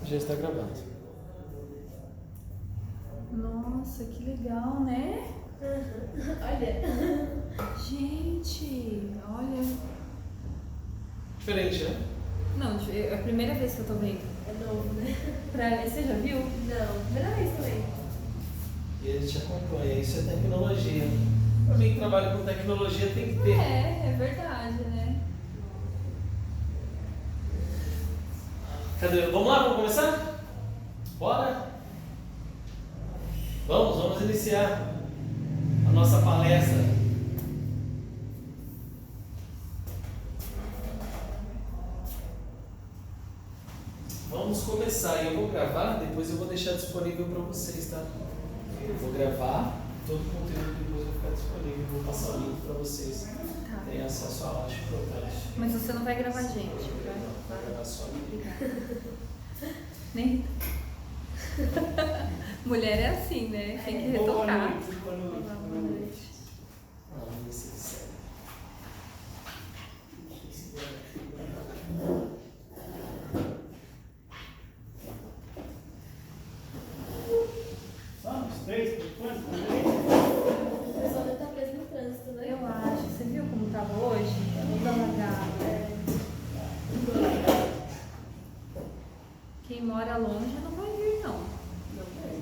Já está gravando. Nossa, que legal, né? Olha. Gente, olha. Diferente, né? Não, é a primeira vez que eu tô vendo. É novo, né? Você já viu? Não, primeira vez também. E a gente acompanha. Isso é tecnologia. Para mim que trabalha com tecnologia tem que ter. É verdade, né? Cadê? Vamos lá, vamos começar? Bora? Vamos iniciar a nossa palestra. Vamos começar. Eu vou gravar, depois eu vou deixar disponível para vocês, tá? Eu vou gravar todo o conteúdo, depois vai ficar disponível. Vou passar o link para vocês. Tá. Tem acesso à aula, acho importante. Mas você não vai gravar gente, vai? Vou gravar só. Nem. Mulher é assim, né? Tem que retocar. Boa noite. Vamos ver se segue. Vamos, 3, por quanto? O pessoal deve estar preso no trânsito, né? Eu acho. Você viu como tava hoje? Muito alagado. Quem mora longe não vai vir, não. Não vai.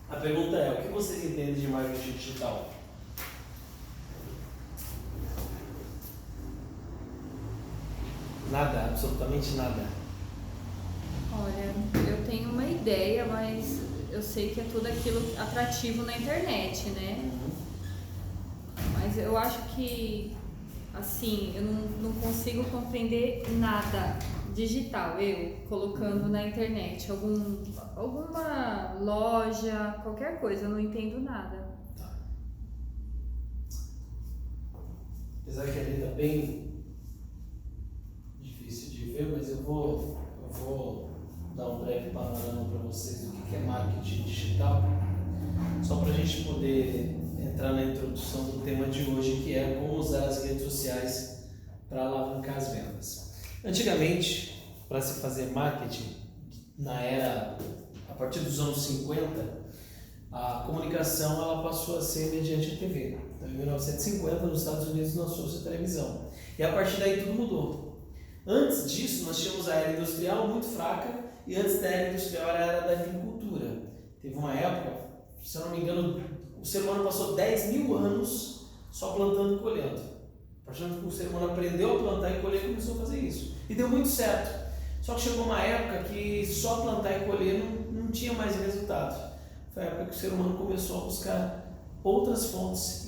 A pergunta é, o que vocês entendem de marketing digital? Nada, absolutamente nada. Olha, eu tenho uma ideia, mas eu sei que é tudo aquilo atrativo na internet, né? Mas eu acho que, assim, eu não consigo compreender nada digital, eu colocando na internet, alguma loja, qualquer coisa, eu não entendo nada. Apesar que ali está bem difícil de ver, mas eu vou dar um breve panorama para vocês do que é marketing digital, só para a gente poder entrar na introdução do tema de hoje, que é como usar as redes sociais para alavancar as vendas. Antigamente, para se fazer marketing, a partir dos anos 50, a comunicação ela passou a ser mediante a TV. Então, em 1950, nos Estados Unidos, nasceu a televisão. E a partir daí tudo mudou. Antes disso, nós tínhamos a era industrial muito fraca, e antes da era industrial era a era da agricultura. Teve uma época, se eu não me engano, o ser humano passou 10 mil anos só plantando e colhendo. A partir do momento que o ser humano aprendeu a plantar e colher, começou a fazer isso. E deu muito certo. Só que chegou uma época que só plantar e colher não tinha mais resultado. Foi a época que o ser humano começou a buscar outras fontes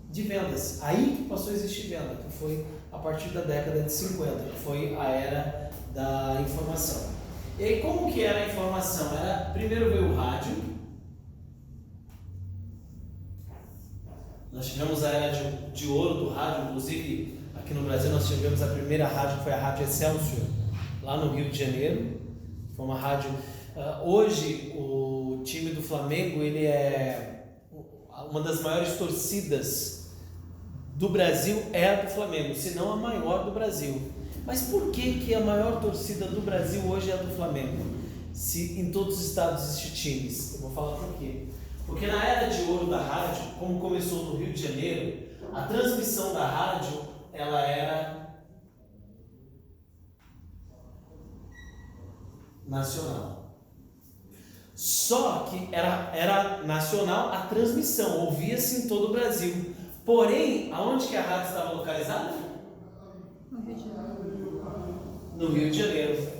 de vendas. Aí que passou a existir venda, que foi a partir da década de 50, que foi a era da informação. E aí como que era a informação? Primeiro veio o rádio. Nós tivemos a era de ouro do rádio, inclusive aqui no Brasil nós tivemos a primeira rádio, que foi a Rádio Excelsior, lá no Rio de Janeiro. Foi uma rádio... hoje o time do Flamengo ele é uma das maiores torcidas do Brasil, é a do Flamengo, se não a maior do Brasil. Mas por que a maior torcida do Brasil hoje é a do Flamengo? Se em todos os estados existem times, eu vou falar por quê. Porque na era de ouro da rádio, como começou no Rio de Janeiro, a transmissão da rádio ela era nacional. Só que era nacional a transmissão, ouvia-se em todo o Brasil. Porém, aonde que a rádio estava localizada? No Rio de Janeiro. No Rio de Janeiro.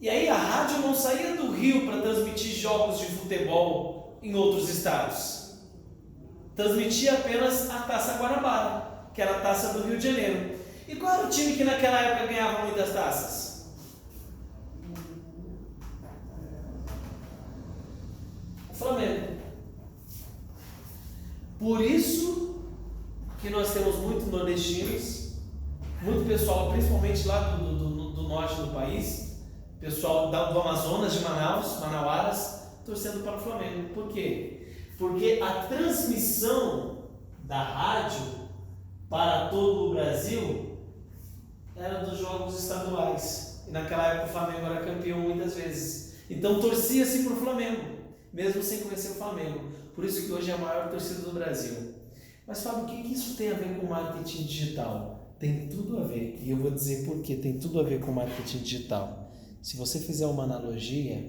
E aí a rádio não saía do Rio para transmitir jogos de futebol em outros estados. Transmitia apenas a Taça Guanabara, que era a taça do Rio de Janeiro. E qual era o time que naquela época ganhava muitas taças? O Flamengo. Por isso que nós temos muitos nordestinos muito pessoal, principalmente lá do norte do país, pessoal do Amazonas, de Manaus, manauaras, torcendo para o Flamengo. Por quê? Porque a transmissão da rádio para todo o Brasil era dos jogos estaduais. E naquela época o Flamengo era campeão muitas vezes. Então torcia-se para o Flamengo, mesmo sem conhecer o Flamengo. Por isso que hoje é a maior torcida do Brasil. Mas Fábio, o que isso tem a ver com marketing digital? Tem tudo a ver. E eu vou dizer por que tem tudo a ver com marketing digital. Se você fizer uma analogia,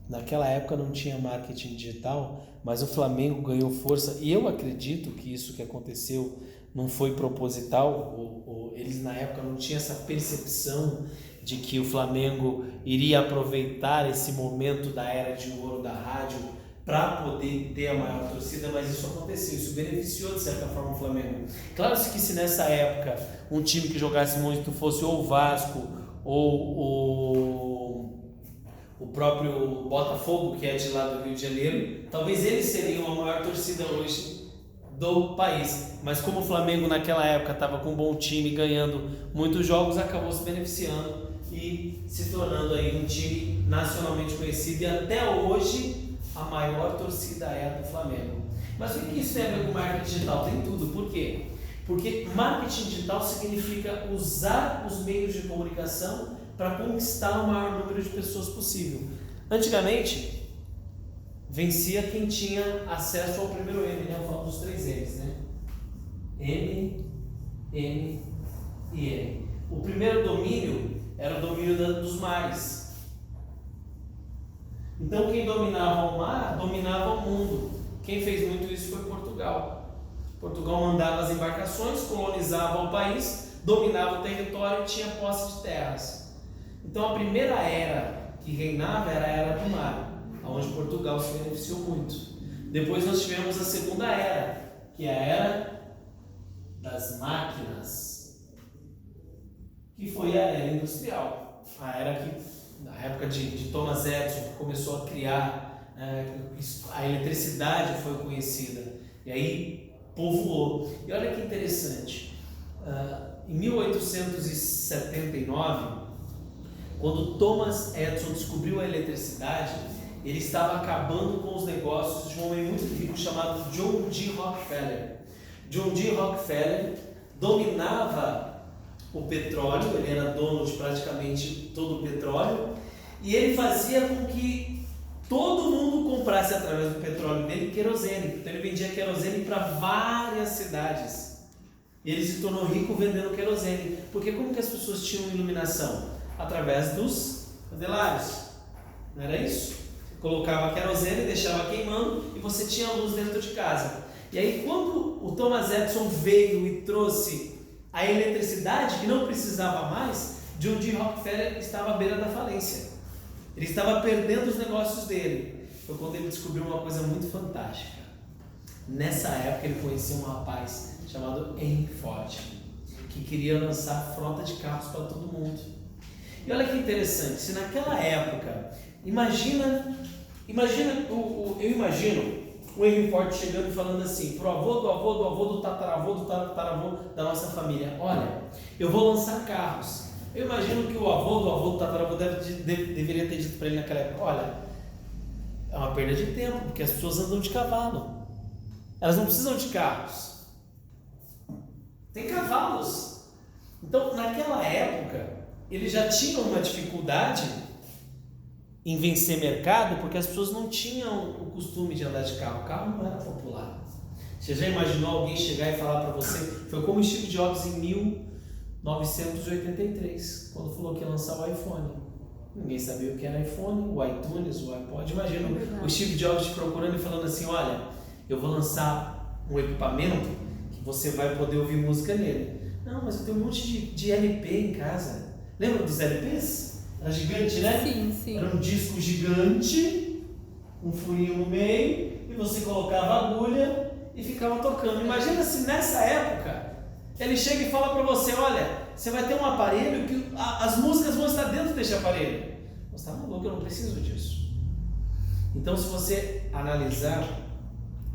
naquela época não tinha marketing digital, mas o Flamengo ganhou força. E eu acredito que isso que aconteceu não foi proposital. Eles na época não tinham essa percepção de que o Flamengo iria aproveitar esse momento da era de ouro da rádio para poder ter a maior torcida, mas isso aconteceu, isso beneficiou de certa forma o Flamengo. Claro que se nessa época um time que jogasse muito fosse ou o Vasco ou o próprio Botafogo, que é de lá do Rio de Janeiro, talvez eles seriam a maior torcida hoje do país. Mas como o Flamengo naquela época estava com um bom time, ganhando muitos jogos, acabou se beneficiando e se tornando aí um time nacionalmente conhecido, e até hoje a maior torcida é a do Flamengo. Mas o que isso tem a ver com marketing digital? Tem tudo. Por quê? Porque marketing digital significa usar os meios de comunicação para conquistar o maior número de pessoas possível. Antigamente, vencia quem tinha acesso ao primeiro M, né? Eu falo dos 3 M's, né? M, M e M. O primeiro domínio era o domínio dos mares. Então quem dominava o mar, dominava o mundo. Quem fez muito isso foi Portugal. Portugal mandava as embarcações, colonizava o país, dominava o território e tinha posse de terras. Então a primeira era que reinava era a era do mar, onde Portugal se beneficiou muito. Depois nós tivemos a segunda era, que é a era das máquinas, que foi a era industrial, a era que na época de Thomas Edison, que começou a criar, a eletricidade foi conhecida, e aí povoou. E olha que interessante, em 1879, quando Thomas Edison descobriu a eletricidade, ele estava acabando com os negócios de um homem muito rico chamado John D. Rockefeller. John D. Rockefeller dominava o petróleo, ele era dono de praticamente todo o petróleo, e ele fazia com que todo mundo comprasse através do petróleo dele querosene. Então ele vendia querosene para várias cidades. E ele se tornou rico vendendo querosene. Porque como que as pessoas tinham iluminação? Através dos candelários. Não era isso? Você colocava querosene, deixava queimando e você tinha luz dentro de casa. E aí quando o Thomas Edison veio e trouxe a eletricidade, que não precisava mais, John D. Rockefeller estava à beira da falência. Ele estava perdendo os negócios dele. Foi quando ele descobriu uma coisa muito fantástica. Nessa época ele conheceu um rapaz chamado Henry Ford, que queria lançar frota de carros para todo mundo. E olha que interessante, se naquela época, eu imagino o Henry Ford chegando e falando assim, pro avô, do tataravô da nossa família: olha, eu vou lançar carros. Eu imagino que o avô do tataravô deveria ter dito para ele naquela época: olha, é uma perda de tempo, porque as pessoas andam de cavalo. Elas não precisam de carros. Tem cavalos. Então, naquela época, ele já tinha uma dificuldade em vencer mercado, porque as pessoas não tinham o costume de andar de carro. O carro não era popular. Você já imaginou alguém chegar e falar para você? Foi como Steve Jobs em 1983, quando falou que ia lançar o iPhone. Ninguém sabia o que era iPhone, o iTunes, o iPod. Imagina o Steve Jobs te procurando e falando assim: olha, eu vou lançar um equipamento que você vai poder ouvir música nele. Não, mas eu tenho um monte de LP em casa. Lembra dos LPs? Era gigante, né? Sim, sim. Era um disco gigante, um furinho no meio, e você colocava a agulha e ficava tocando. Imagina se nessa época ele chega e fala para você: olha, você vai ter um aparelho que as músicas vão estar dentro desse aparelho. Você está maluco, eu não preciso disso. Então, se você analisar,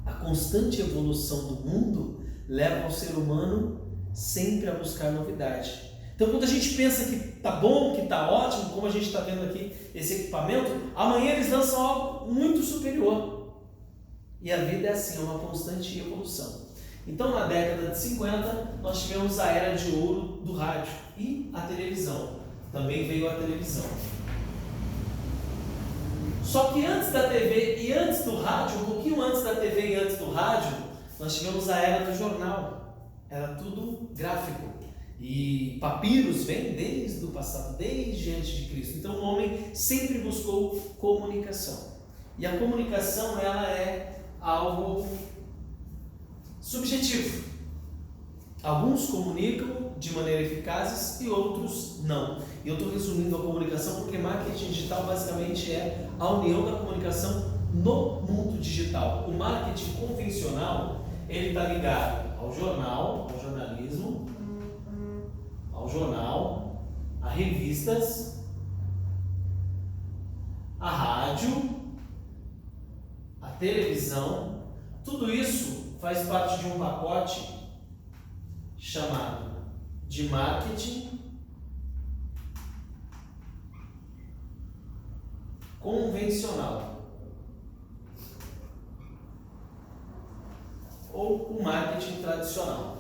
a constante evolução do mundo leva ao ser humano sempre a buscar novidade. Então, quando a gente pensa que tá bom, que tá ótimo, como a gente está vendo aqui esse equipamento, amanhã eles lançam algo muito superior. E a vida é assim, é uma constante evolução. Então, na década de 50, nós tivemos a era de ouro do rádio e a televisão. Também veio a televisão. Só que antes da TV e antes do rádio, um pouquinho antes da TV e antes do rádio, nós tivemos a era do jornal. Era tudo gráfico. E papiros vem desde o passado, desde antes de Cristo. Então o homem sempre buscou comunicação. E a comunicação, ela é algo subjetivo. Alguns comunicam de maneira eficaz e outros não. E eu estou resumindo a comunicação porque marketing digital basicamente é a união da comunicação no mundo digital. O marketing convencional, ele está ligado ao jornal, ao jornalismo, ao jornal, a revistas, a rádio, a televisão. Tudo isso faz parte de um pacote chamado de marketing convencional ou o marketing tradicional.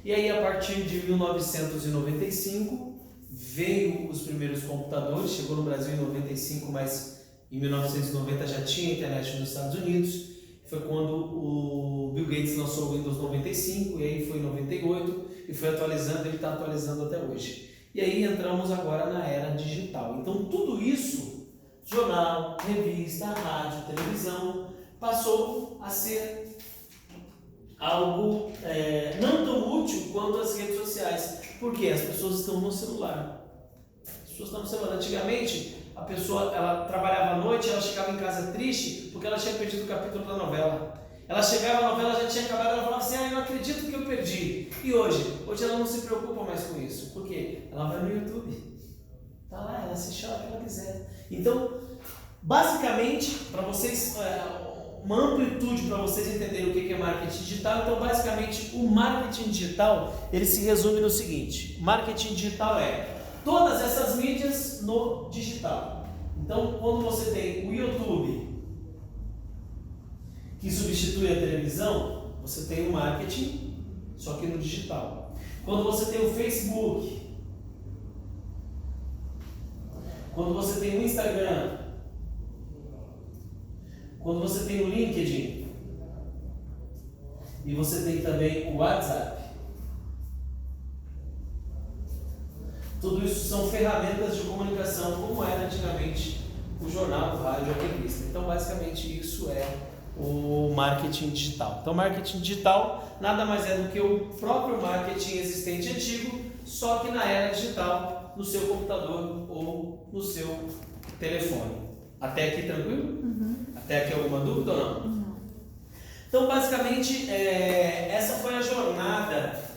E aí, a partir de 1995, veio os primeiros computadores, chegou no Brasil em 95, mas em 1990 já tinha internet nos Estados Unidos. Foi quando o Bill Gates lançou o Windows 95, e aí foi em 98, e foi atualizando, ele está atualizando até hoje. E aí entramos agora na era digital. Então tudo isso, jornal, revista, rádio, televisão, passou a ser algo não tão útil quanto as redes sociais. Porque as pessoas estão no celular. As pessoas estão no celular. Antigamente, a pessoa, ela trabalhava à noite, ela chegava em casa triste porque ela tinha perdido o capítulo da novela. Ela chegava, a novela já tinha acabado, ela falava assim: eu não acredito que eu perdi. E hoje ela não se preocupa mais com isso. Por quê? Ela vai no YouTube. Tá lá, ela assiste a hora que ela quiser. Então, basicamente, para vocês, uma amplitude para vocês entenderem o que é marketing digital. Então, basicamente, o marketing digital, ele se resume no seguinte: marketing digital é todas essas mídias no digital. Então, quando você tem o YouTube, que substitui a televisão, você tem o marketing, só que no digital. Quando você tem o Facebook, quando você tem o Instagram, quando você tem o LinkedIn, e você tem também o WhatsApp, tudo isso são ferramentas de comunicação, como era antigamente o jornal, o rádio, a revista. Então, basicamente, isso é o marketing digital. Então, marketing digital nada mais é do que o próprio marketing existente antigo, só que na era digital, no seu computador ou no seu telefone. Até aqui tranquilo? Uhum. Até aqui alguma dúvida ou não? Não. Então, basicamente, essa foi a jornada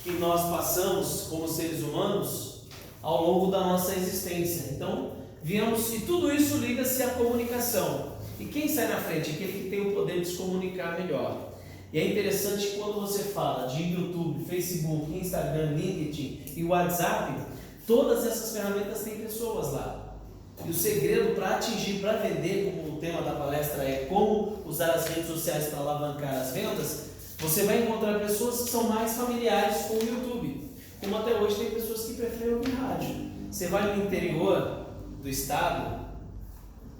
que nós passamos como seres humanos ao longo da nossa existência. Então, viemos, e tudo isso liga-se à comunicação. E quem sai na frente? Aquele que tem o poder de se comunicar melhor. E é interessante que quando você fala de YouTube, Facebook, Instagram, LinkedIn e WhatsApp, todas essas ferramentas têm pessoas lá. E o segredo para atingir, para vender, como o tema da palestra é como usar as redes sociais para alavancar as vendas, você vai encontrar pessoas que são mais familiares com o YouTube. Como até hoje tem pessoas que preferem ouvir rádio. Você vai no interior do estado,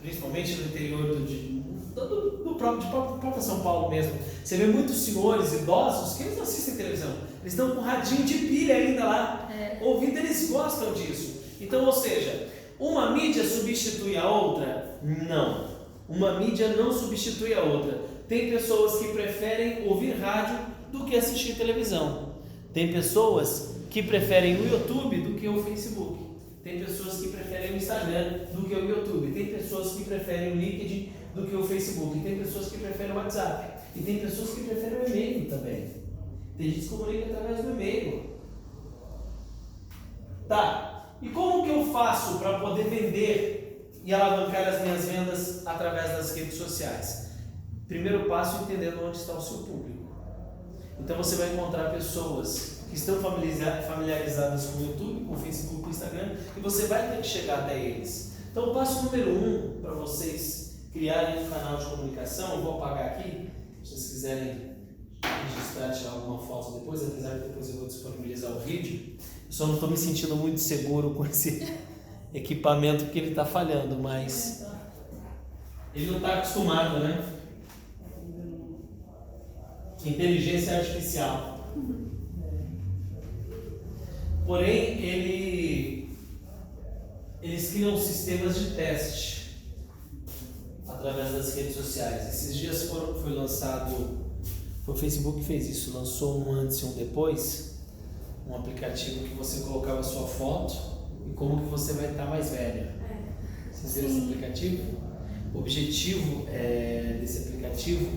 principalmente no interior do próprio São Paulo mesmo, você vê muitos senhores idosos que eles não assistem televisão, eles estão com radinho de pilha ainda lá, ouvindo, eles gostam disso. Então, ou seja, uma mídia substitui a outra? Não. Uma mídia não substitui a outra. Tem pessoas que preferem ouvir rádio do que assistir televisão. Tem pessoas que preferem o YouTube do que o Facebook. Tem pessoas que preferem o Instagram do que o YouTube. Tem pessoas que preferem o LinkedIn do que o Facebook. Tem pessoas que preferem o WhatsApp. E tem pessoas que preferem o e-mail também. Tem gente que se comunica através do e-mail. Tá. E como que eu faço para poder vender e alavancar as minhas vendas através das redes sociais? Primeiro passo, entendendo onde está o seu público. Então você vai encontrar pessoas que estão familiarizadas com o YouTube, com o Facebook, com o Instagram, e você vai ter que chegar até eles. Então o passo número 1 para vocês criarem um canal de comunicação, eu vou apagar aqui, se vocês quiserem registrar, tirar alguma foto depois, apesar de depois eu vou disponibilizar o vídeo. Eu só não estou me sentindo muito seguro com esse equipamento porque ele está falhando, mas ele não está acostumado, né? Inteligência artificial. Porém, eles criam sistemas de teste através das redes sociais. Esses dias foi lançado, foi o Facebook que fez isso, lançou um antes e um depois, um aplicativo que você colocava a sua foto e como que você vai estar mais velha. Vocês viram esse aplicativo? O objetivo desse aplicativo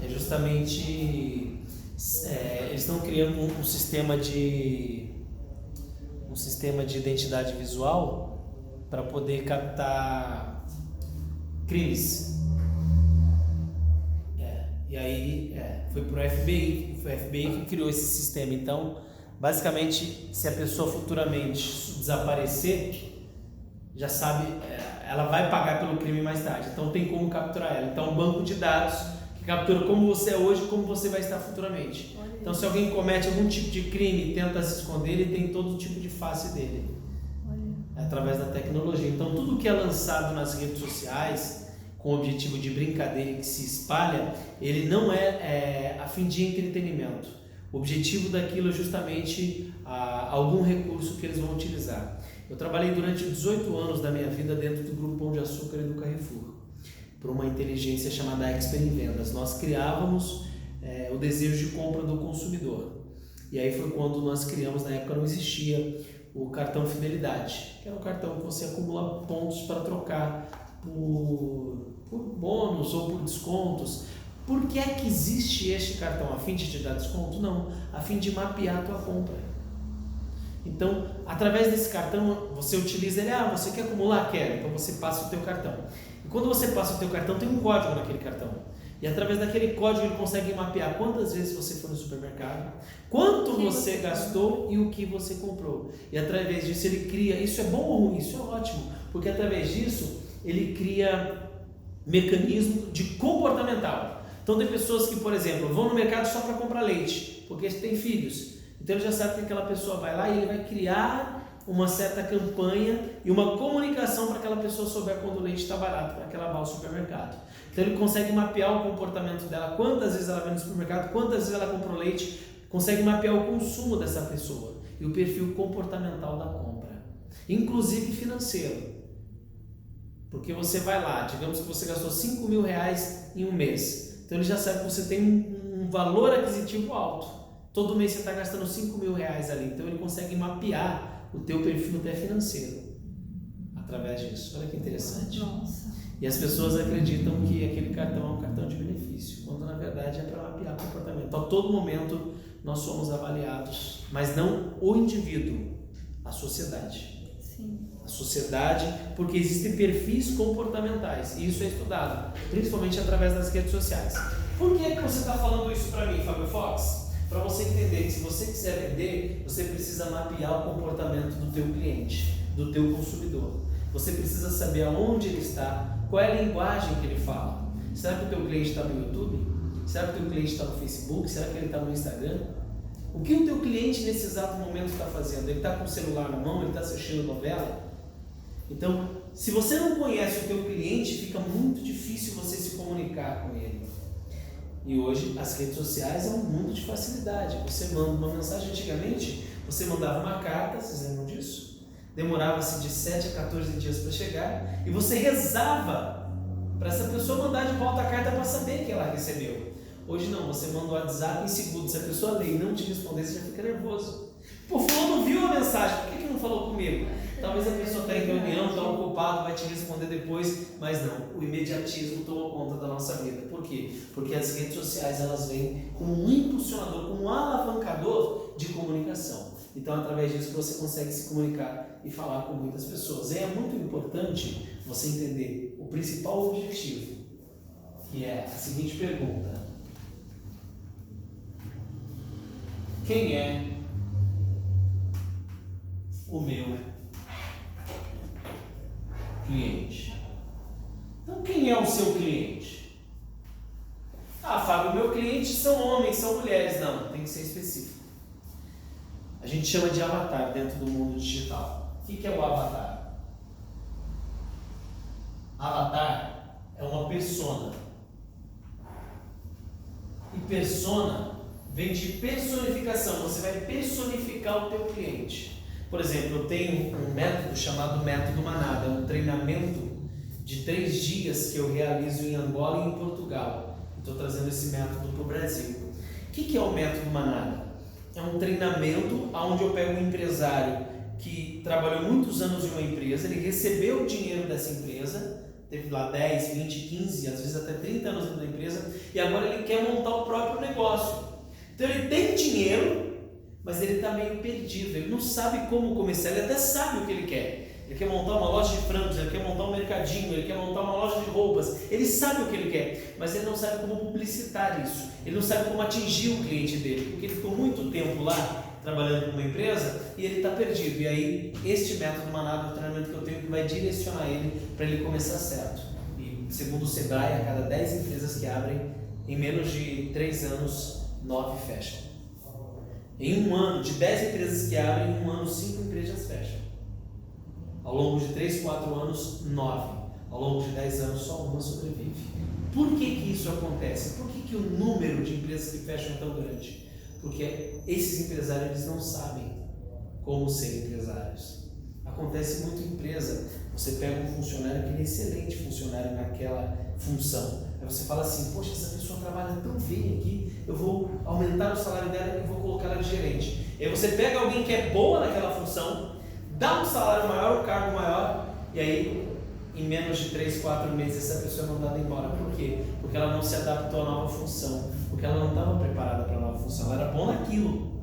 é justamente eles estão criando um sistema de identidade visual para poder captar crimes. E aí foi pro FBI, foi o FBI que criou esse sistema. Então, basicamente, se a pessoa futuramente desaparecer, já sabe, ela vai pagar pelo crime mais tarde. Então tem como capturar ela. Então, um banco de dados captura como você é hoje e como você vai estar futuramente. Então, se alguém comete algum tipo de crime e tenta se esconder, ele tem todo tipo de face dele. Através da tecnologia. Então, tudo que é lançado nas redes sociais, com o objetivo de brincadeira e que se espalha, ele não é a fim de entretenimento. O objetivo daquilo é justamente algum recurso que eles vão utilizar. Eu trabalhei durante 18 anos da minha vida dentro do Grupo Pão de Açúcar e do Carrefour, por uma inteligência chamada Expert em Vendas. Nós criávamos o desejo de compra do consumidor. E aí foi quando nós criamos, na época não existia o cartão Fidelidade, que era um cartão que você acumula pontos para trocar por bônus ou por descontos. Por que é que existe este cartão? A fim de te dar desconto? Não, a fim de mapear a tua compra. Então, através desse cartão, você utiliza ele, você quer acumular? Quero. Então você passa o teu cartão. E quando você passa o teu cartão, tem um código naquele cartão. E através daquele código ele consegue mapear quantas vezes você foi no supermercado, quanto você gastou e o que você comprou. E através disso ele cria, isso é bom ou ruim? Isso é ótimo, porque através disso ele cria mecanismo de comportamental. Então tem pessoas que, por exemplo, vão no mercado só para comprar leite, porque tem filhos. Então ele já sabe que aquela pessoa vai lá e ele vai criar uma certa campanha e uma comunicação para aquela pessoa souber quando o leite está barato, para que ela vá ao supermercado. Então ele consegue mapear o comportamento dela, quantas vezes ela vai no supermercado, quantas vezes ela comprou leite, consegue mapear o consumo dessa pessoa e o perfil comportamental da compra, inclusive financeiro. Porque você vai lá, digamos que você gastou R$5.000 em um mês, então ele já sabe que você tem um valor aquisitivo alto. Todo mês você está gastando R$5.000 ali, então ele consegue mapear o teu perfil até financeiro através disso. Olha que interessante. Nossa. E as pessoas acreditam que aquele cartão é um cartão de benefício, quando na verdade é para mapear o comportamento. Então, a todo momento nós somos avaliados, mas não o indivíduo, a sociedade. Sim. A sociedade, porque existem perfis comportamentais e isso é estudado, principalmente através das redes sociais. Por que você está falando isso para mim, Fábio Fox? Para você entender que se você quiser vender, você precisa mapear o comportamento do teu cliente, do teu consumidor. Você precisa saber aonde ele está, qual é a linguagem que ele fala. Será que o teu cliente está no YouTube? Será que o teu cliente está no Facebook? Será que ele está no Instagram? O que o teu cliente nesse exato momento está fazendo? Ele está com o celular na mão? Ele está assistindo novela? Então, se você não conhece o teu cliente, fica muito difícil você se comunicar com ele. E hoje as redes sociais é um mundo de facilidade. Você manda uma mensagem, antigamente você mandava uma carta, vocês lembram disso? Demorava-se de 7 a 14 dias para chegar e você rezava para essa pessoa mandar de volta a carta para saber que ela recebeu. Hoje não, você manda o WhatsApp em segundos, se a pessoa lê e não te responder, você já fica nervoso. Pô, fulano viu a mensagem, por que não falou comigo? Talvez a pessoa está em reunião, está ocupado, vai te responder depois, mas não, o imediatismo tomou conta da nossa vida. Por quê? Porque as redes sociais elas vêm como um impulsionador, como um alavancador de comunicação. Então, através disso você consegue se comunicar e falar com muitas pessoas. E é muito importante você entender o principal objetivo, que é a seguinte pergunta: quem é o meu cliente. Então, quem é o seu cliente? Ah, Fábio, meu cliente são homens, são mulheres. Não, tem que ser específico. A gente chama de avatar dentro do mundo digital. O que é o avatar? Avatar é uma persona. E persona vem de personificação. Você vai personificar o teu cliente. Por exemplo, eu tenho um método chamado método Manada. É um treinamento de 3 dias que eu realizo em Angola e em Portugal. Estou trazendo esse método para o Brasil. O que é o método Manada? É um treinamento onde eu pego um empresário que trabalhou muitos anos em uma empresa, ele recebeu o dinheiro dessa empresa, teve lá 10, 20, 15, às vezes até 30 anos dentro da empresa, e agora ele quer montar o próprio negócio. Então ele tem dinheiro, mas ele está meio perdido, ele não sabe como começar, ele até sabe o que ele quer. Ele quer montar uma loja de frangos, ele quer montar um mercadinho, ele quer montar uma loja de roupas, ele sabe o que ele quer, mas ele não sabe como publicitar isso, ele não sabe como atingir o cliente dele, porque ele ficou muito tempo lá trabalhando com uma empresa e ele está perdido. E aí, este método Manada é o treinamento que eu tenho que vai direcionar ele para ele começar certo. E segundo o Sebrae, a cada 10 empresas que abrem, em menos de 3 anos, 9 fecham. Em um ano, de 10 empresas que abrem, em um ano 5 empresas fecham. Ao longo de 3, 4 anos, 9. Ao longo de 10 anos, só uma sobrevive. Por que isso acontece? Por que o número de empresas que fecham é tão grande? Porque esses empresários eles não sabem como ser empresários. Acontece muito em empresa. Você pega um funcionário que é excelente funcionário naquela função. Aí você fala assim, poxa, essa pessoa trabalha tão bem aqui, eu vou aumentar o salário dela e vou colocar ela de gerente. Aí você pega alguém que é boa naquela função, dá um salário maior, um cargo maior, e aí em menos de 3, 4 meses essa pessoa não dá embora. Por quê? Porque ela não se adaptou à nova função, porque ela não estava preparada para a nova função, ela era bom naquilo.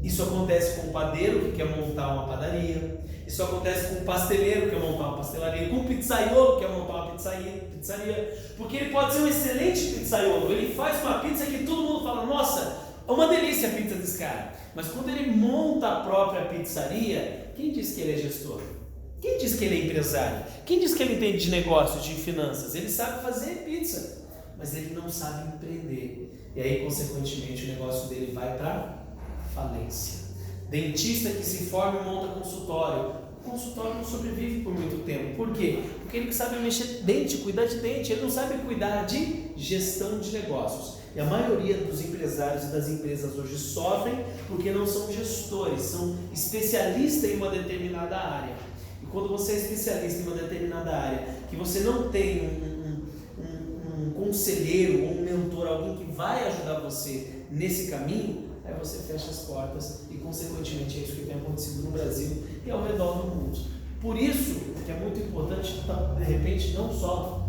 Isso acontece com o padeiro que quer montar uma padaria, isso acontece com o pasteleiro que quer montar uma pastelaria, com o pizzaiolo que quer montar uma pizzaria, porque ele pode ser um excelente pizzaiolo, ele faz uma pizza que todo mundo fala, nossa, é uma delícia a pizza desse cara, mas quando ele monta a própria pizzaria, quem diz que ele é gestor? Quem diz que ele é empresário? Quem diz que ele entende de negócios, de finanças? Ele sabe fazer pizza, mas ele não sabe empreender. E aí, consequentemente, o negócio dele vai para falência. Dentista que se forma e monta consultório. O consultório não sobrevive por muito tempo. Por quê? Porque ele sabe mexer dente, cuidar de dente. Ele não sabe cuidar de gestão de negócios. E a maioria dos empresários e das empresas hoje sofrem porque não são gestores, são especialistas em uma determinada área. E quando você é especialista em uma determinada área, que você não tem um conselheiro ou um mentor, alguém que vai ajudar você nesse caminho, aí você fecha as portas e, consequentemente, é isso que tem acontecido no Brasil e ao redor do mundo. Por isso que é muito importante, de repente, não só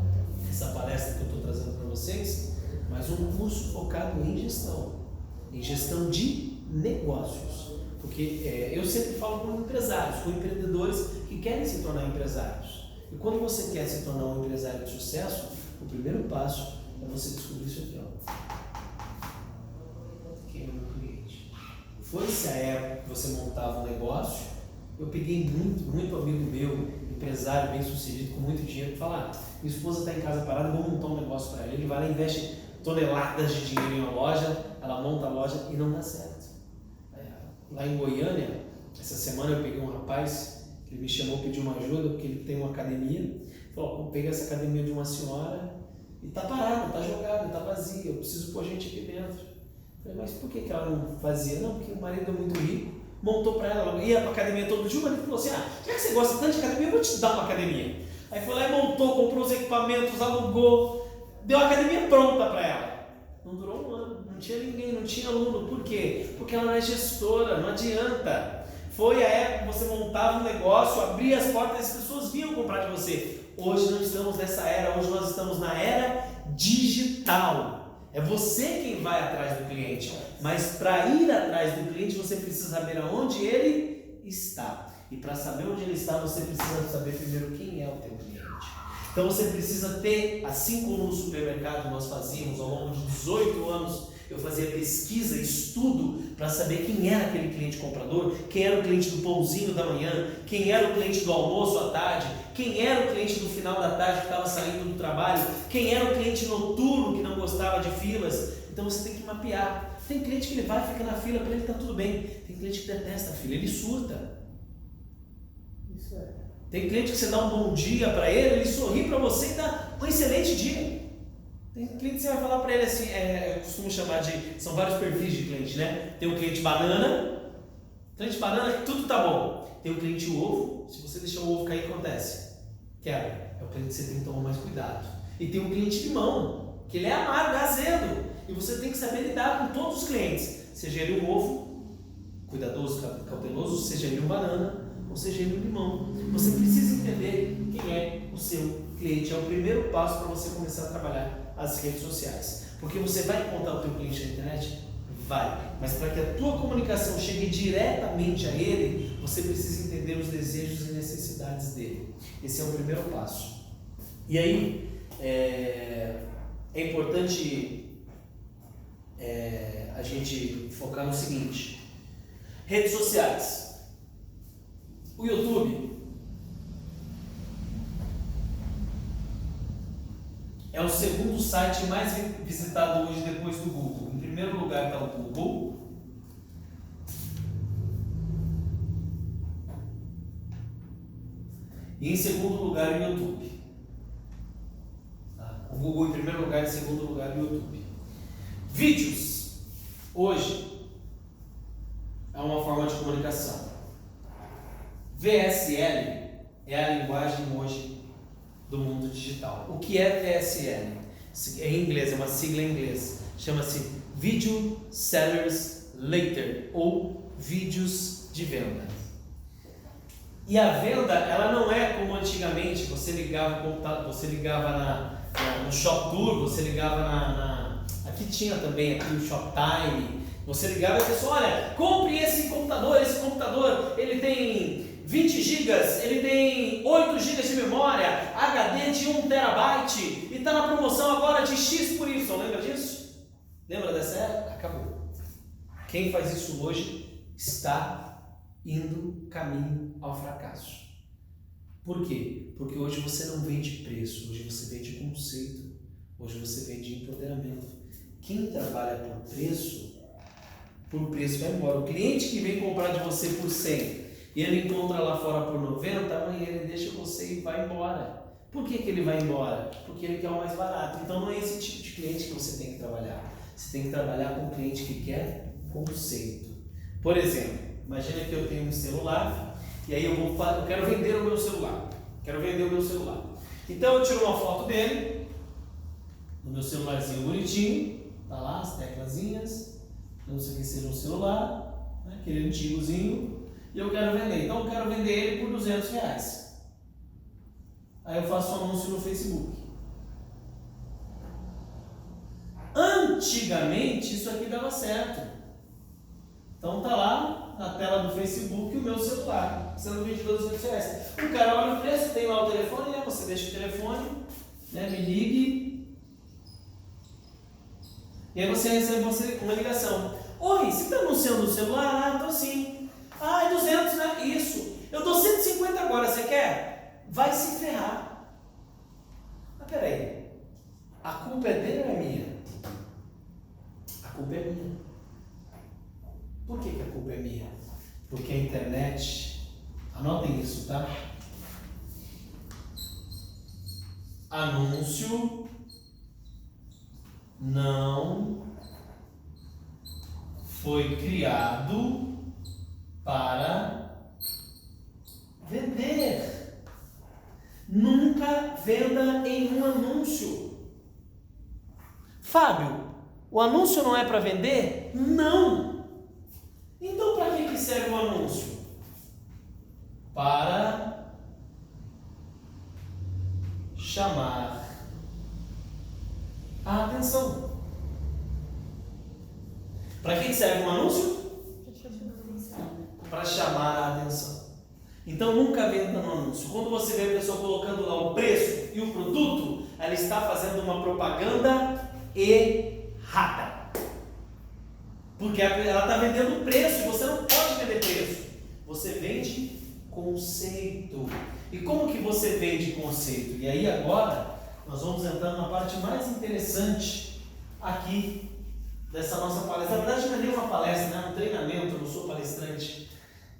essa palestra que eu estou trazendo para vocês, mas um curso focado em gestão de negócios. Porque eu sempre falo com empresários, com empreendedores que querem se tornar empresários. E quando você quer se tornar um empresário de sucesso, o primeiro passo é você descobrir isso aqui, ó. Quem é o meu cliente? Foi-se a época que você montava um negócio, eu peguei muito amigo meu, empresário bem sucedido, com muito dinheiro, que fala, minha esposa está em casa parada, vou montar um negócio para ele vai lá e investe toneladas de dinheiro em uma loja, ela monta a loja e não dá certo. Lá em Goiânia, essa semana eu peguei um rapaz, que ele me chamou, pediu uma ajuda, porque ele tem uma academia, falou, eu peguei essa academia de uma senhora e tá parada, tá jogada, tá vazia, eu preciso pôr gente aqui dentro. Eu falei, mas por que ela não fazia? Não, porque o marido é muito rico, montou para ela ia para academia todo dia, o marido falou assim, já que você gosta tanto de academia, eu vou te dar uma academia. Aí foi lá e montou, comprou os equipamentos, alugou, deu a academia pronta para ela. Não durou um ano, não tinha ninguém, não tinha aluno. Por quê? Porque ela não é gestora, não adianta. Foi a época que você montava um negócio, abria as portas e as pessoas vinham comprar de você. Hoje não estamos nessa era, hoje nós estamos na era digital. É você quem vai atrás do cliente, mas para ir atrás do cliente você precisa saber aonde ele está. E para saber onde ele está, você precisa saber primeiro quem é o teu cliente. Então você precisa ter, assim como no supermercado nós fazíamos ao longo de 18 anos eu fazia pesquisa, estudo para saber quem era aquele cliente comprador, quem era o cliente do pãozinho da manhã, quem era o cliente do almoço à tarde, quem era o cliente do final da tarde que estava saindo do trabalho, quem era o cliente noturno que não gostava de filas. Então você tem que mapear. Tem cliente que ele vai ficar na fila, para ele está tudo bem. Tem cliente que detesta a fila, ele surta. Isso é. Tem cliente que você dá um bom dia para ele sorri para você e dá um excelente dia. Tem cliente que você vai falar para ele assim, eu costumo chamar de, são vários perfis de cliente, né? Tem o cliente banana que tudo tá bom. Tem o cliente ovo, se você deixar o ovo cair, acontece? Quebra. É o cliente que você tem que tomar mais cuidado. E tem o cliente limão, que ele é amargo, é azedo. E você tem que saber lidar com todos os clientes. Seja ele um ovo, cuidadoso, cauteloso, seja ele um banana, ou seja ele um limão. Você precisa entender quem é o seu cliente. É o primeiro passo para você começar a trabalhar as redes sociais. Porque você vai encontrar o teu cliente na internet? Vai. Mas para que a tua comunicação chegue diretamente a ele, você precisa entender os desejos e necessidades dele. Esse é o primeiro passo. E aí, é importante a gente focar no seguinte: redes sociais. O YouTube é o segundo site mais visitado hoje depois do Google. Em primeiro lugar está o Google. E em segundo lugar o YouTube. O Google em primeiro lugar, em segundo lugar o YouTube. Vídeos. Hoje é uma forma de comunicação. VSL é a linguagem hoje do mundo digital. O que é VSL? É em inglês, é uma sigla em inglês. Chama-se Video Sellers Later, ou vídeos de venda. E a venda, ela não é como antigamente, você ligava o computador, você ligava no Shoptour, você ligava aqui tinha também aqui o Shoptime, você ligava e a pessoa, olha, compre esse computador, ele tem 20 GB, ele tem 8 GB de memória, HD de 1 TB e está na promoção agora de X por Y, lembra disso? Lembra dessa época? Acabou. Quem faz isso hoje está indo caminho ao fracasso. Por quê? Porque hoje você não vende preço, hoje você vende conceito, hoje você vende empoderamento. Quem trabalha por preço vai embora. O cliente que vem comprar de você por 100 e ele encontra lá fora por 90, amanhã ele deixa você e vai embora. Por que ele vai embora? Porque ele quer o mais barato. Então não é esse tipo de cliente que você tem que trabalhar. Você tem que trabalhar com um cliente que quer conceito. Por exemplo, imagina que eu tenho um celular e aí eu quero vender o meu celular. Então eu tiro uma foto dele, no meu celularzinho bonitinho, tá lá as teclazinhas, não sei o que seja um celular, né, aquele antigozinho, e eu quero vender. Então eu quero vender ele por R$200. Aí eu faço um anúncio no Facebook. Antigamente isso aqui dava certo. Então tá lá na tela do Facebook o meu celular, sendo vendido R$200. O cara olha o preço, tem lá o telefone, né? Você deixa o telefone, né? Me ligue. E aí você recebe uma ligação. Oi, você está anunciando o celular? Ah, tô sim. Ah, é 200, né? Isso. Eu dou 150 agora, você quer? Vai se ferrar. Mas peraí, a culpa é dele ou é minha? A culpa é minha. Por que a culpa é minha? Porque a internet, anotem isso, tá? Anúncio não foi criado para vender. Nunca venda em um anúncio. Fábio, o anúncio não é para vender? Não! Então, para que serve o anúncio? Para chamar a atenção. Para que serve um anúncio? Para chamar a atenção. Então, nunca venda no anúncio. Quando você vê a pessoa colocando lá o preço e o produto, ela está fazendo uma propaganda errada. Porque ela está vendendo preço, e você não pode vender preço. Você vende conceito. E como que você vende conceito? E aí agora nós vamos entrar na parte mais interessante aqui dessa nossa palestra. Na verdade não é nem uma palestra, né? É um treinamento. Eu não sou palestrante,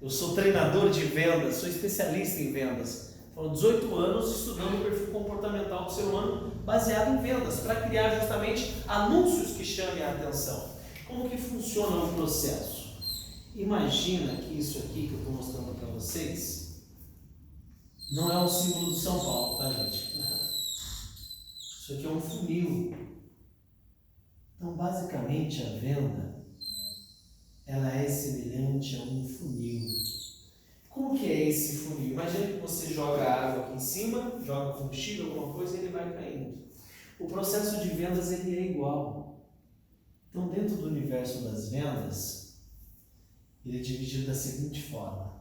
eu sou treinador de vendas, sou especialista em vendas. Foram 18 anos estudando o perfil comportamental do ser humano baseado em vendas, para criar justamente anúncios que chamem a atenção. Como que funciona o processo? Imagina que isso aqui que eu estou mostrando para vocês não é o símbolo de São Paulo, tá, gente? Isso aqui é um funil. Então, basicamente, a venda ela é semelhante a um funil. Como que é esse funil? Imagina que você joga água aqui em cima, joga combustível, alguma coisa, e ele vai caindo. O processo de vendas ele é igual. Então, dentro do universo das vendas, ele é dividido da seguinte forma.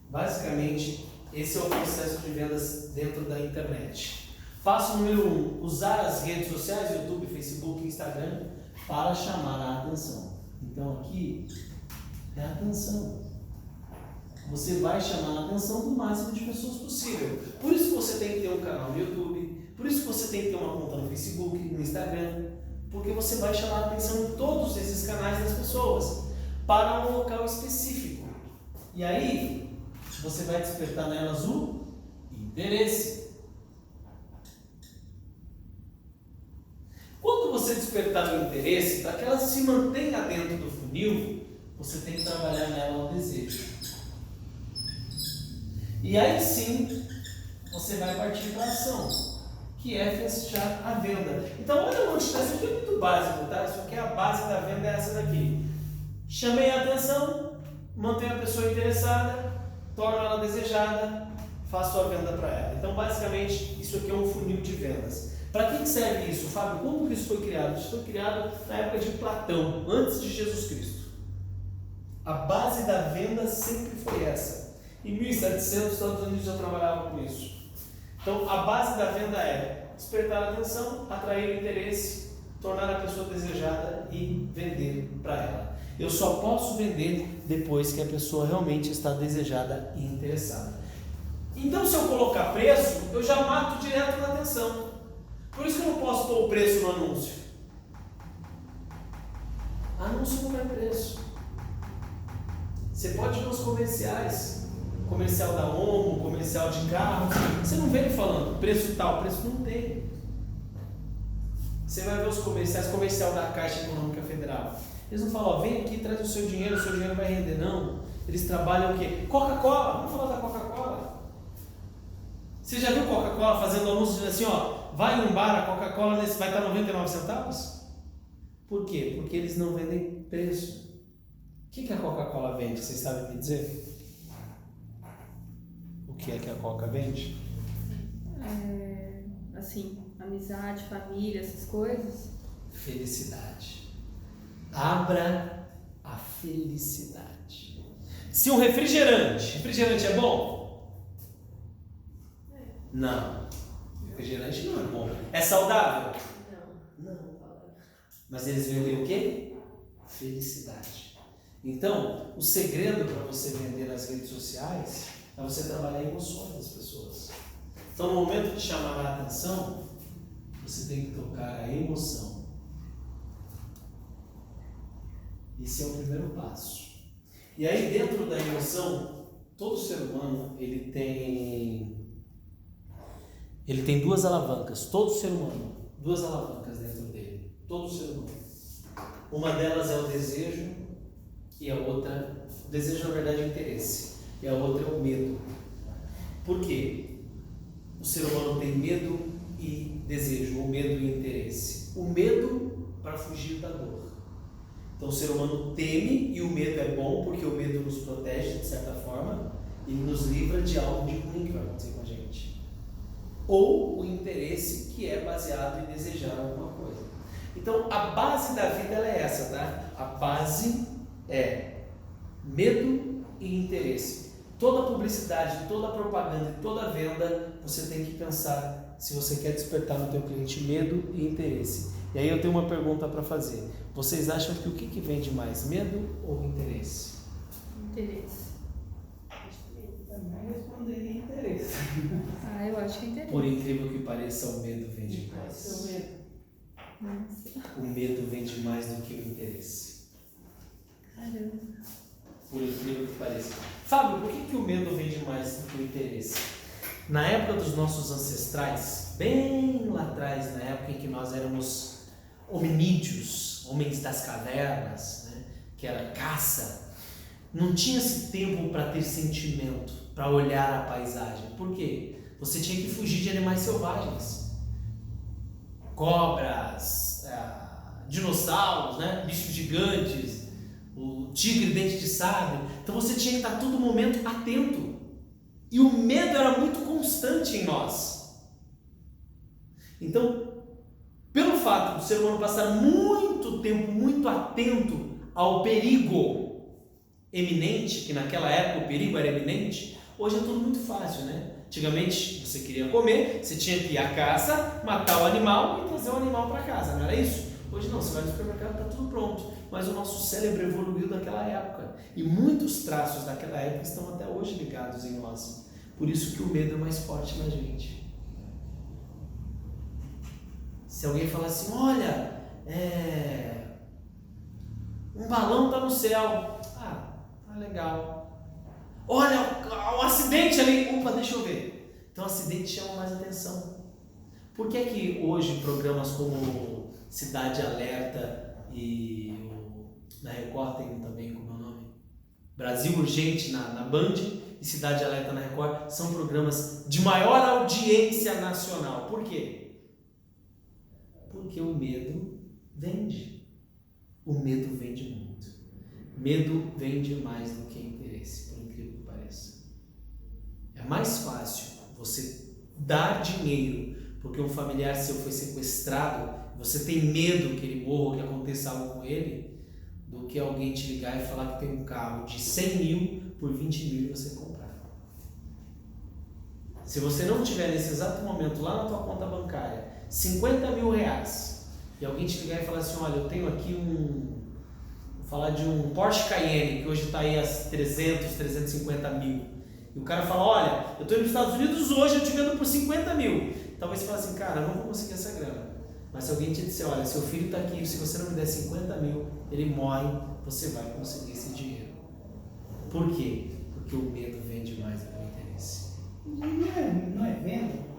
Basicamente, esse é o processo de vendas dentro da internet. Passo número 1, usar as redes sociais, YouTube, Facebook, Instagram, para chamar a atenção. Então aqui é a atenção. Você vai chamar a atenção do máximo de pessoas possível. Por isso que você tem que ter um canal no YouTube, por isso que você tem que ter uma conta no Facebook, no Instagram, porque você vai chamar a atenção em todos esses canais das pessoas para um local específico. E aí, você vai despertar nelas o interesse. Quando você despertar o interesse, para que ela se mantenha dentro do funil, você tem que trabalhar nela o desejo. E aí sim, você vai partir para a ação, que é fechar a venda. Então, olha onde está. Isso aqui é muito básico, tá? Isso aqui é a base da venda, é essa daqui. Chamei a atenção, mantenho a pessoa interessada, torno ela desejada, faço a venda para ela. Então, basicamente, isso aqui é um funil de vendas. Para que serve isso, Fábio? Como que isso foi criado? Isso foi criado na época de Platão, antes de Jesus Cristo. A base da venda sempre foi essa. Em 1700, os Estados Unidos já trabalhavam com isso. Então, a base da venda é despertar a atenção, atrair o interesse, tornar a pessoa desejada e vender para ela. Eu só posso vender depois que a pessoa realmente está desejada e interessada. Então, se eu colocar preço, eu já mato direto na atenção. Por isso que eu não posso pôr o preço no anúncio. Anúncio não é preço. Você pode ver os comerciais. Comercial da Omo, comercial de carro. Você não vê ele falando preço tal, preço não tem. Você vai ver os comerciais, comercial da Caixa Econômica Federal. Eles não falam, ó, vem aqui, traz o seu dinheiro vai render. Não. Eles trabalham o quê? Coca-Cola. Vamos falar da Coca-Cola. Você já viu Coca-Cola fazendo anúncio dizendo assim, ó, vai num bar, a Coca-Cola vai estar 99 centavos? Por quê? Porque eles não vendem preço. O que a Coca-Cola vende? Vocês sabem me dizer? O que é que a Coca vende? Assim, amizade, família, essas coisas. Felicidade. Abra a felicidade. Se um refrigerante é bom? Não. Refrigerante não é bom. É saudável? Não. Mas eles vendem o quê? Felicidade. Então, o segredo para você vender nas redes sociais é você trabalhar emoções das pessoas. Então, no momento de chamar a atenção, você tem que tocar a emoção. Esse é o primeiro passo. E aí, dentro da emoção, todo ser humano ele tem duas alavancas. Todo ser humano, duas alavancas dentro dele. Todo ser humano. Uma delas é o desejo e a outra, o desejo na verdade é o interesse. E a outra é o medo. Por quê? O ser humano tem medo e desejo, o medo e interesse. O medo para fugir da dor. Então o ser humano teme e o medo é bom porque o medo nos protege de certa forma e nos livra de algo de ruim que vai acontecer com a gente. Ou o interesse que é baseado em desejar alguma coisa. Então a base da vida ela é essa, tá? A base é medo e interesse. Toda publicidade, toda propaganda, toda venda, você tem que pensar se você quer despertar no teu cliente medo e interesse. E aí eu tenho uma pergunta para fazer. Vocês acham que o que vende mais, medo ou interesse? Interesse. Também responderia interesse. Ah, eu acho que é interesse. Por incrível que pareça, o medo vende Seu mais. medo. Nossa. O medo vende mais do que o interesse. Caramba. Por incrível que pareça. Fábio, por que o medo vende mais do que o interesse? Na época dos nossos ancestrais, bem lá atrás, na época em que nós éramos hominídeos, homens das cavernas, né, que era caça, não tinha-se tempo para ter sentimento, para olhar a paisagem. Por quê? Você tinha que fugir de animais selvagens. Cobras, dinossauros, né, bichos gigantes, o tigre dente de sabre. Então você tinha que estar todo momento atento. E o medo era muito constante em nós. Então, pelo fato do ser humano passar muito tempo muito atento ao perigo eminente, que naquela época o perigo era eminente, hoje é tudo muito fácil, né? Antigamente você queria comer, você tinha que ir à caça, matar o animal e trazer o animal para casa, não era isso? Hoje não, você vai no supermercado e está tudo pronto. Mas o nosso cérebro evoluiu daquela época. E muitos traços daquela época estão até hoje ligados em nós. Por isso que o medo é mais forte na gente. Se alguém falar assim, olha, um balão está no céu. Ah, tá legal. Olha, o acidente ali. Opa, deixa eu ver. Então o acidente chama mais atenção. Por que que hoje programas como Cidade Alerta e na Record tem também, como é o nome? Brasil Urgente na Band e Cidade Alerta na Record são programas de maior audiência nacional. Por quê? Porque o medo vende. O medo vende muito. Medo vende mais do que interesse, por incrível que pareça. É mais fácil você dar dinheiro porque um familiar seu foi sequestrado, você tem medo que ele morra ou que aconteça algo com ele, do que alguém te ligar e falar que tem um carro de 100 mil por 20 mil e você comprar. Se você não tiver nesse exato momento lá na tua conta bancária 50 mil reais e alguém te ligar e falar assim, olha, eu tenho aqui vou falar de um Porsche Cayenne que hoje está aí a 300, 350 mil, e o cara fala, olha, eu estou indo para os Estados Unidos hoje, eu te vendo por 50 mil, talvez você fale assim, cara, eu não vou conseguir essa grana. Mas se alguém te disser, olha, seu filho está aqui, se você não me der 50 mil, ele morre, você vai conseguir esse dinheiro. Por quê? Porque o medo vende mais do que o interesse. Não é venda?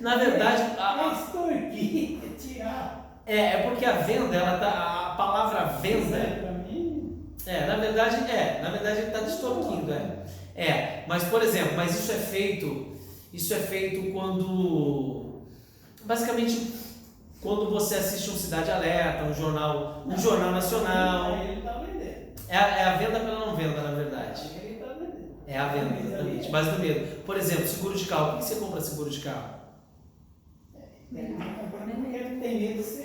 Na verdade, É extorquir, é tirar. é porque a venda, a palavra venda, Pra mim, na verdade ele está te extorquindo, mas por exemplo, isso é feito quando, basicamente, quando você assiste um Cidade Alerta, um jornal nacional. Aí ele tá vendendo. É a venda pela não venda, na verdade. Aí ele tá vendendo. É a venda, exatamente. Base do medo. Por exemplo, seguro de carro. Por que você compra seguro de carro? Ele tá comprando porque ele tem medo de você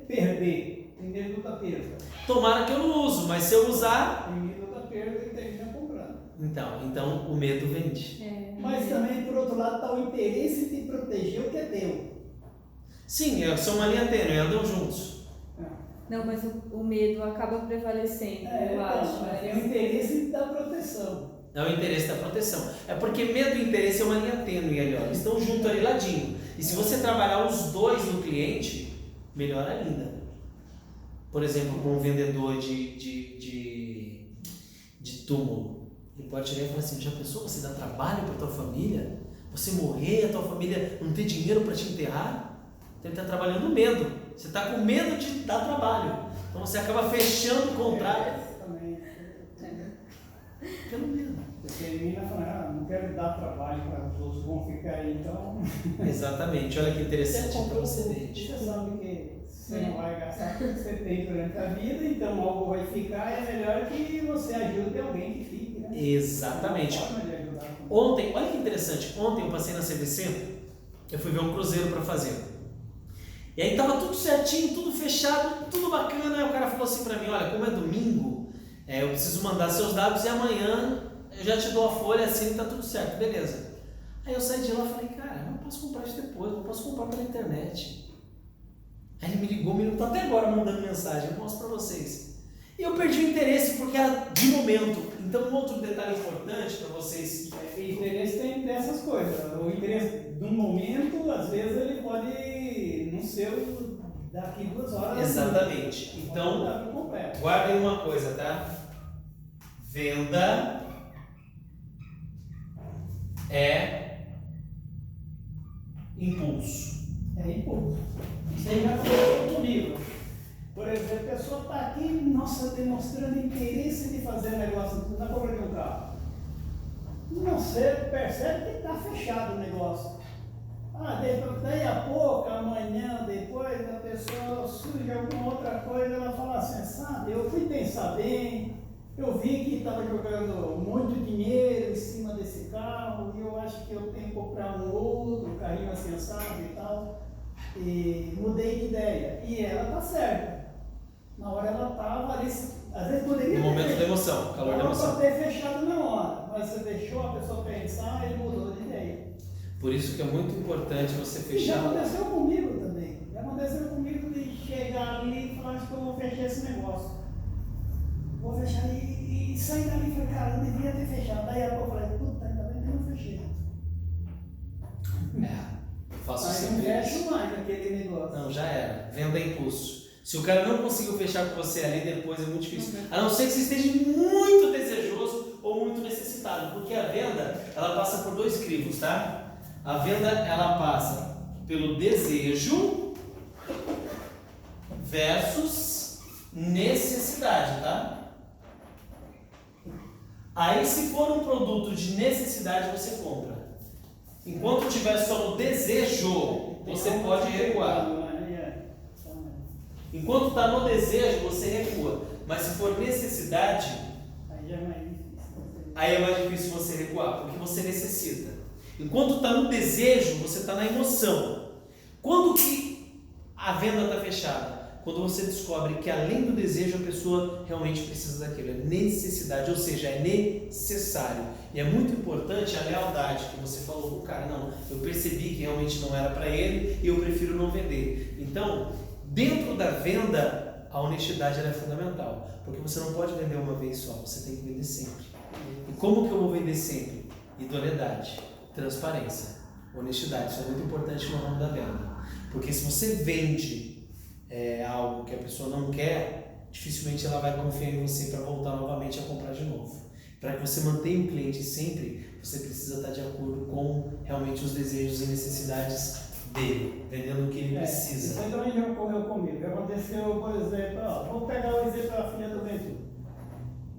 perder. Tem medo da perda. Tomara que eu não uso, mas se eu usar... Tem medo da perda e termina comprando. Então o medo vende. Mas também, por outro lado, está o interesse de proteger o que é teu. Sim, são uma linha tênue, andam juntos. Não, mas o medo acaba prevalecendo, eu acho. É o interesse da proteção. É o interesse da proteção. É porque medo e interesse é uma linha tênue ali, ó. Eles estão juntos ali ladinho. E se você trabalhar os dois no cliente, melhor ainda. Por exemplo, com um vendedor de túmulo. Ele pode chegar e falar assim, já pensou você dar trabalho para tua família? Você morrer, a tua família não ter dinheiro para te enterrar? Então ele está trabalhando medo. Você está com medo de dar trabalho. Então você acaba fechando o contrato. Pelo medo. Você termina falando, não quero dar trabalho para os outros, vão ficar aí, então... Exatamente, olha que interessante para você ver. Você sabe que você não vai gastar tudo que você tem durante a vida, então algo vai ficar, é melhor que você ajude alguém que fique, né? Exatamente. Ontem, olha que interessante, ontem eu passei na CVC, eu fui ver um cruzeiro para fazer. E aí tava tudo certinho, tudo fechado, tudo bacana. Aí o cara falou assim para mim, olha, como é domingo, eu preciso mandar seus dados e amanhã eu já te dou a folha assim, tá tudo certo, beleza. Aí eu saí de lá e falei, cara, eu não posso comprar isso depois, eu não posso comprar pela internet. Aí ele me ligou tá até agora mandando mensagem, eu mostro pra vocês. E eu perdi o interesse porque era de momento. Então, um outro detalhe importante para vocês. O interesse tem dessas coisas. O interesse de um momento, às vezes, ele pode não ser o daqui 2 horas. Exatamente. Então, guardem uma coisa, tá? Venda é impulso. É impulso. Isso aí já aconteceu comigo. Por exemplo, a pessoa está aqui, nossa, demonstrando interesse de fazer um negócio na compra de um carro. Você percebe que está fechado o negócio. Daí a pouco, amanhã, depois, a pessoa surge alguma outra coisa, ela fala assim, sabe, eu fui pensar bem, eu vi que estava jogando muito dinheiro em cima desse carro, e eu acho que eu tenho que comprar um outro carrinho assim, sabe, e tal. E mudei de ideia. E ela está certa. Na hora ela estava ali, às vezes poderia No momento da emoção, calor da emoção. Pode ter fechado na hora, mas você deixou a pessoa pensar e ele mudou de ideia. Por isso que é muito importante você E já fechar. aconteceu comigo também. Já aconteceu comigo de chegar ali e falar, acho que eu vou fechar esse negócio. Vou fechar e sair dali e falei, cara, eu devia ter fechado. Daí a pouco eu falei, puta, ainda bem que eu não fechei. Faço Aí sempre não isso. fecho mais aquele negócio. Não, já era. Venda impulso. Se o cara não conseguiu fechar com você ali depois, é muito difícil. A não ser que você esteja muito desejoso ou muito necessitado. Porque a venda, ela passa por 2 crivos, tá? A venda, ela passa pelo desejo versus necessidade, tá? Aí, se for um produto de necessidade, você compra. Enquanto tiver só no desejo, você pode recuar. Enquanto está no desejo, você recua. Mas se for necessidade, aí é mais difícil você recuar, porque você necessita. Enquanto está no desejo, você está na emoção. Quando que a venda está fechada? Quando você descobre que além do desejo, a pessoa realmente precisa daquilo. É necessidade, ou seja, é necessário. E é muito importante a lealdade que você falou com o cara. Não, eu percebi que realmente não era para ele e eu prefiro não vender. Então, dentro da venda, a honestidade ela é fundamental, porque você não pode vender uma vez só, você tem que vender sempre. E como que eu vou vender sempre? Idoneidade, transparência, honestidade, isso é muito importante no ramo da venda. Porque se você vende algo que a pessoa não quer, dificilmente ela vai confiar em você para voltar novamente a comprar de novo. Para que você mantenha o cliente sempre, você precisa estar de acordo com realmente os desejos e necessidades dele, vendendo o que ele precisa. Isso aí também já ocorreu comigo. Aconteceu, por exemplo, vou pegar o exemplo da filha do Ventura.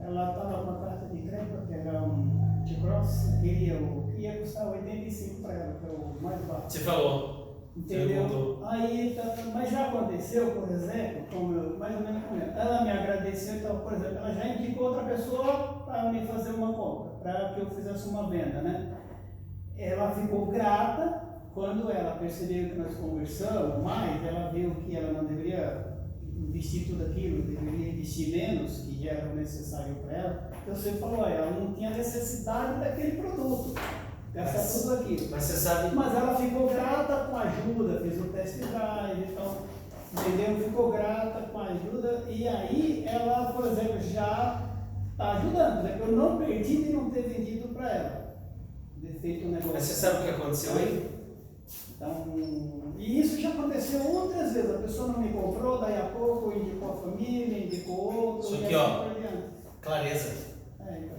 Ela estava com a carta de crédito para pegar um T-Cross, ia custar 85 para ela, que é o mais barato. Você falou. Entendeu? Aí, mas já aconteceu, por exemplo, mais ou menos como ela me agradeceu, então, por exemplo, ela já indicou outra pessoa para me fazer uma compra, para que eu fizesse uma venda, né? Ela ficou grata. Quando ela percebeu que nós conversamos mais, ela viu que ela não deveria investir tudo aquilo, deveria investir menos, que já era necessário para ela. Então você falou, ela não tinha necessidade daquele produto, gastar tudo aquilo. Mas você sabe. Mas ela ficou grata com a ajuda, fez o test drive, então, entendeu? Ficou grata com a ajuda e aí ela, por exemplo, já está ajudando. Né? Eu não perdi de não ter vendido para ela, de feito o negócio. Mas você sabe o que aconteceu aí? Então, e isso já aconteceu outras vezes. A pessoa não me comprou, daí a pouco indicou a família, indicou outro. Isso aqui, ó, clareza. Então.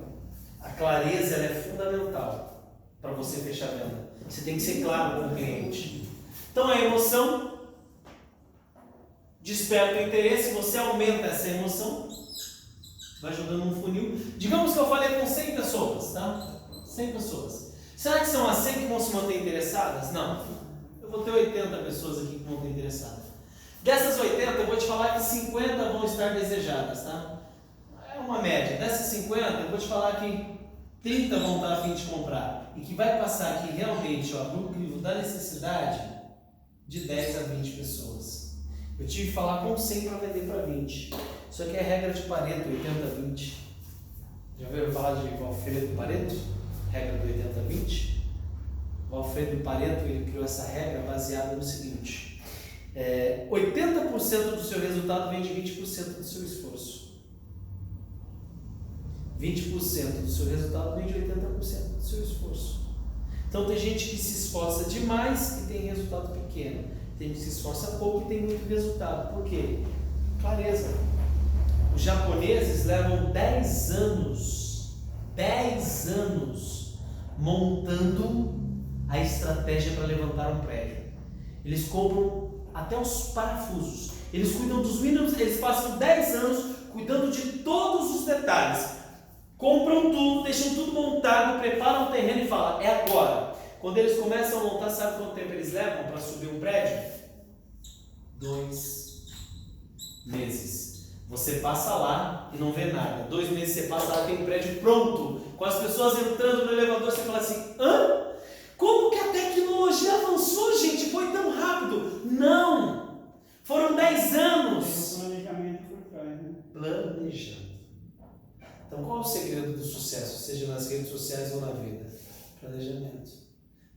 A clareza ela é fundamental para você fechar a venda. Você tem que ser claro com o cliente. Então a emoção desperta o interesse, você aumenta essa emoção, vai jogando um funil. Digamos que eu falei com 100 pessoas, tá? 100 pessoas. Será que são as 100 que vão se manter interessadas? Não. Eu vou ter 80 pessoas aqui que vão estar interessadas. Dessas 80, eu vou te falar que 50 vão estar desejadas, tá? É uma média. Dessas 50, eu vou te falar que 30 vão estar a fim de comprar. E que vai passar aqui realmente, ó, no crivo da necessidade de 10 a 20 pessoas. Eu tive que falar com 100 para vender para 20. Isso aqui é regra de Pareto, 80-20. Já ouviram falar de Alfredo Pareto? Regra do 80-20? O Alfredo Pareto ele criou essa regra baseada no seguinte: 80% do seu resultado vem de 20% do seu esforço. 20% do seu resultado vem de 80% do seu esforço. Então tem gente que se esforça demais e tem resultado pequeno. Tem gente que se esforça pouco e tem muito resultado. Por quê? Clareza. Os japoneses levam 10 anos montando a estratégia para levantar um prédio. Eles compram até os parafusos. Eles cuidam dos mínimos, eles passam 10 anos cuidando de todos os detalhes. Compram tudo, deixam tudo montado, preparam o terreno e falam, é agora. Quando eles começam a montar, sabe quanto tempo eles levam para subir um prédio? 2 meses. Você passa lá e não vê nada. 2 meses você passa lá, tem um prédio pronto, com as pessoas entrando no elevador, você fala assim, hã? Como que a tecnologia avançou, gente? Foi tão rápido? Não! Foram 10 anos. Tem um planejamento por trás, né? Planejando. Então, qual é o segredo do sucesso, seja nas redes sociais ou na vida? Planejamento.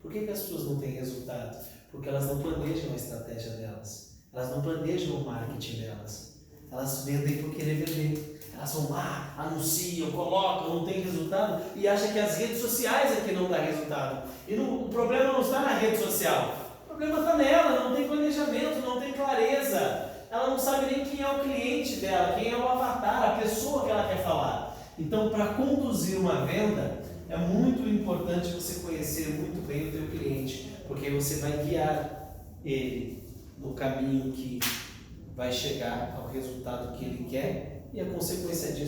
Por que as pessoas não têm resultado? Porque elas não planejam a estratégia delas. Elas não planejam o marketing delas. Elas vendem por querer vender. Elas vão lá, anunciam, colocam, não tem resultado e acham que as redes sociais é que não dá resultado. E o problema não está na rede social. O problema está nela, não tem planejamento, não tem clareza. Ela não sabe nem quem é o cliente dela, quem é o avatar, a pessoa que ela quer falar. Então, para conduzir uma venda, é muito importante você conhecer muito bem o teu cliente, porque aí você vai guiar ele no caminho que vai chegar ao resultado que ele quer e a consequência disso